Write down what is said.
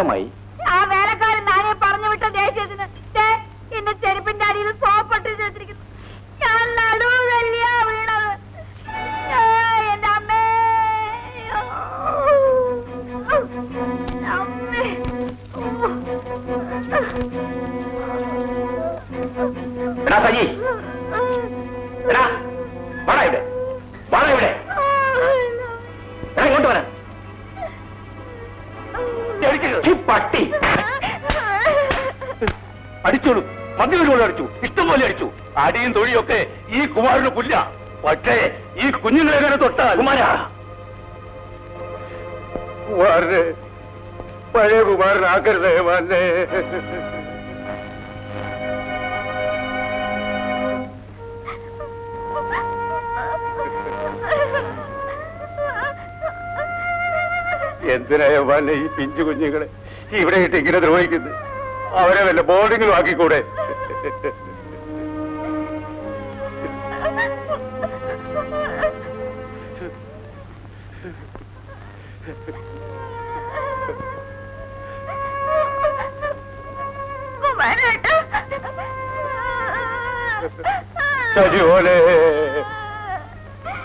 എന്താമായി? ആ വേലക്കാരൻ നാനെ പറഞ്ഞു വിട്ട ദേഷ്യത്തിന് എന്റെ ചെരുപ്പിന്റെ അടിയിൽ സോപ്പിട്ട് വെച്ചിരിക്കുന്നു. ഞാൻ നടുവല്ലിയാ വീണത്. എന്റെ അമ്മേ, അമ്മേ. സജി, വാടാ ഇവിടെ, വാടാ ഇവിടെ, ഇങ്ങോട്ട് വരാൻ. പട്ടി അടിച്ചോളൂ, മദ്യവരോട് അടിച്ചു, ഇഷ്ടം പോലെ അടിച്ചു. അടിയും തൊഴിയൊക്കെ ഈ കുമാരന് പുല്ല. പക്ഷേ ഈ കുഞ്ഞുങ്ങളെ തൊട്ടാൽ കുമാരന് പഴയ കുമാരനാക്കരുതേ മാന്നെ. എന്തിനായ മാന്നെ ഈ പിഞ്ചു കുഞ്ഞുങ്ങളെ ഇവിടെ ഇട്ട് ഇങ്ങനെ ദ്രോഹിക്കുന്നത്? അവരെ വല്ല ബോർഡിങ്ങിലും ആക്കിക്കൂടെ? സജി പോലെ